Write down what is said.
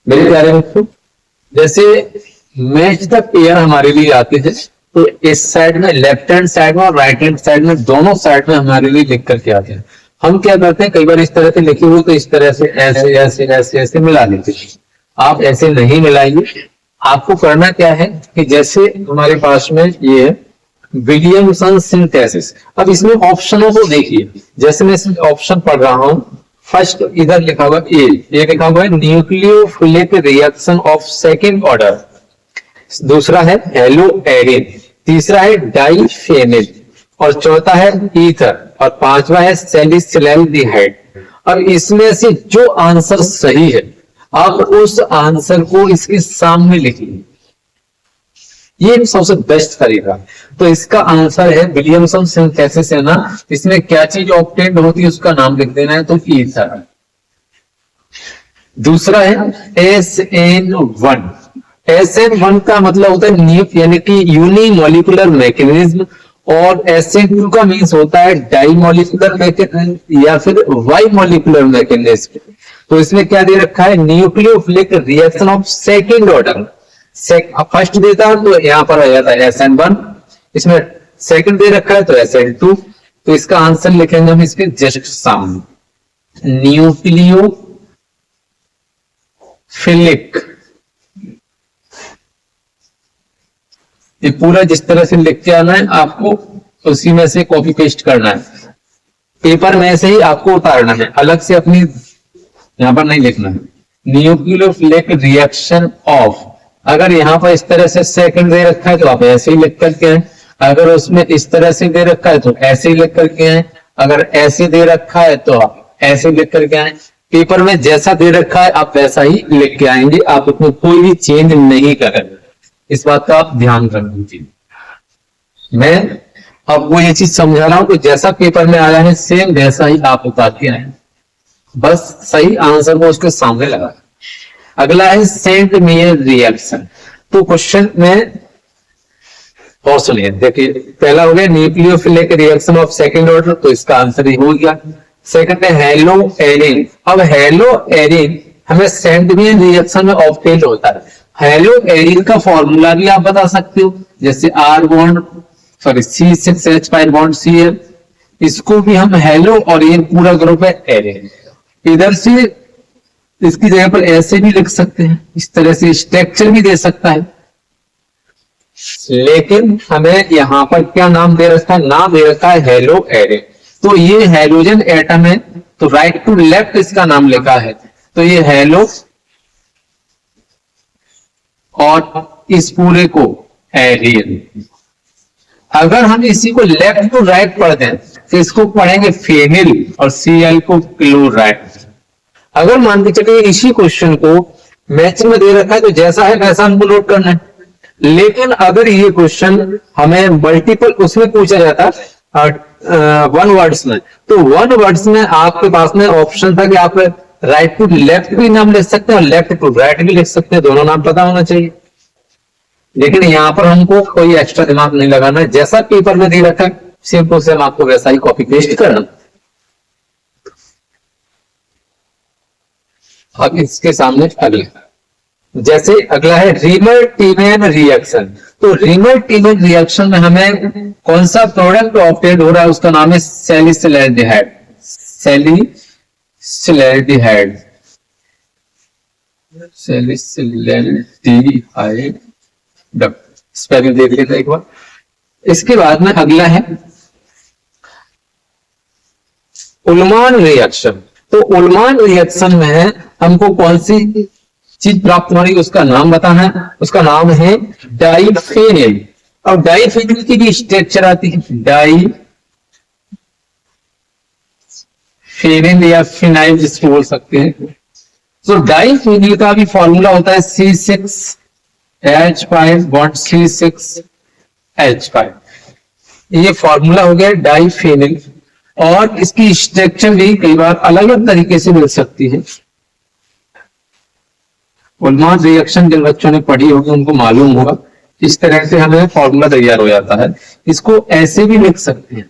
मेरे प्यारे बच्चों, जैसे मैच द पेयर हमारे लिए आते हैं तो इस साइड में लेफ्ट हैंड साइड में और राइट हैंड साइड में दोनों साइड में हमारे लिए लिख करके आते हैं। हम क्या करते हैं, कई बार इस तरह से लिखे हुए तो इस तरह से ऐसे ऐसे ऐसे ऐसे मिला लेते हैं। आप ऐसे नहीं मिलाइए। आपको करना क्या है कि जैसे हमारे पास में ये है विलियमसन सिंथेसिस। अब इसमें ऑप्शनों को देखिए, जैसे मैं इसमें ऑप्शन पढ़ रहा हूं। फर्स्ट इधर लिखा हुआ ए, ये लिखा हुआ है nucleophilic reaction of second order. दूसरा है हेलो एरिन, तीसरा है डाइफेनिल, और चौथा है ईथर, और पांचवा है सैलिसिलैल्डिहाइड। और इसमें से जो आंसर सही है आप उस आंसर को इसके सामने लिखिए। ये सबसे बेस्ट तरीका। तो इसका आंसर है विलियमसन सिंथेसिस है ना, इसमें क्या चीज ऑब्टेन्ड होती है उसका नाम लिख देना है, तो ईथर। दूसरा है SN1। SN1 का मतलब होता है यानी कि यूनिमोलिकुलर मैकेनिज्म, और SN2 का मीन्स होता है डाइमोलिकुलर मैकेनिज्म या फिर बाइमोलिकुलर मैकेनिज्म। तो इसमें क्या दे रखा है, nucleophilic reaction of second order. First देता है तो यहां पर आ जाता है SN1, इसमें सेकंड दे रखा है तो SN2। तो इसका आंसर लिखेंगे हम इसके जस्ट सामने, न्यूक्लियोफिलिक। ये पूरा जिस तरह से लिख के आना है आपको, उसी में से कॉपी पेस्ट करना है। पेपर में से ही आपको उतारना है, अलग से अपनी यहां पर नहीं लिखना है। न्यूक्लियोफिलिक रिएक्शन ऑफ, अगर यहाँ पर इस तरह से सेकंड दे रखा है तो आप ऐसे ही लिख करके आए, अगर उसमें इस तरह से दे रखा है तो ऐसे ही लिख करके आए, अगर ऐसे दे रखा है तो आप ऐसे लिख करके आए। पेपर में जैसा दे रखा है आप वैसा ही लिख के आएंगे, आप उसमें कोई भी चेंज नहीं करेंगे। इस बात का आप ध्यान रख दीजिए। मैं आपको ये चीज समझा रहा हूं कि जैसा पेपर में आया है सेम वैसा ही आप उतार के आए, बस सही आंसर को उसके सामने लगा। अगला है सेंट मेयर रिएक्शन। तो क्वेश्चन में और सुनिए, देखिए पहला हो गया nucleophilic reaction of second order, तो इसका आंसर ही हो गया। सेकंड है हेलो एरिन। अब हेलो एरिन हमें सेंट मेयर रिएक्शन में ऑब्टेन होता है। हेलो एरिन का फॉर्मूला भी आप बता सकते हो, जैसे R bond sorry C6H5 bond Cl, इसको भी हम हेलो, और ये पूरा ग्रुप है एरिन। इधर से इसकी जगह पर ऐसे भी लिख सकते हैं, इस तरह से स्ट्रक्चर भी दे सकता है, लेकिन हमें यहां पर क्या नाम दे रखा है, नाम दे रखा है हेलो एरिन। तो ये हाइड्रोजन एटम है, तो राइट टू लेफ्ट इसका नाम लिखा है, तो ये हेलो, और इस पूरे को एरिन। अगर हम इसी को लेफ्ट टू राइट पढ़ दें तो इसको पढ़ेंगे फेनिल, और Cl को क्लोराइड। अगर मान के चलिए इसी क्वेश्चन को मैच में दे रखा है तो जैसा है वैसा हमको नोट करना है, लेकिन अगर ये क्वेश्चन हमें मल्टीपल उसमें पूछा जाता वन वर्ड्स में, तो वन वर्ड्स में आपके पास में ऑप्शन था कि आप राइट टू लेफ्ट भी नाम लिख सकते हैं और लेफ्ट टू राइट भी लिख सकते हैं, दोनों नाम पता होना चाहिए। लेकिन यहाँ पर हमको कोई एक्स्ट्रा दिमाग नहीं लगाना है, जैसा पेपर में दे रखा है सेम टू सेम आपको वैसा ही कॉपी पेस्ट करना। अब इसके सामने अगला, जैसे अगला है रीमर-टीमेन रिएक्शन। तो रीमर-टीमेन रिएक्शन में हमें कौन सा प्रोडक्ट ऑब्टेन हो रहा है, उसका नाम है सैलिसिलैल्डिहाइड। सैलिसिलैल्डिहाइड, सैलिसिलैल्डिहाइड स्पेलिंग देख लेते एक बार। इसके बाद में अगला है उल्मान रिएक्शन। तो उल्मान रिएक्शन में हमको कौन सी चीज प्राप्त हो रही है उसका नाम बताना है, उसका नाम है डाइफेनिल। अब डाइफेनिल की भी स्ट्रक्चर आती है, डाइफेनिल या फिनाइल जिसको बोल सकते हैं। तो डाइफेनिल का भी फॉर्मूला होता है C6H5 बॉन्ड C6H5, ये फॉर्मूला हो गया डाइफेनिल। और इसकी स्ट्रक्चर भी कई बार अलग अलग तरीके से मिल सकती है। उल्मान रिएक्शन जिन बच्चों ने पढ़ी होगी उनको मालूम होगा, इस तरह से हमें फॉर्मूला तैयार हो जाता है। इसको ऐसे भी लिख सकते हैं,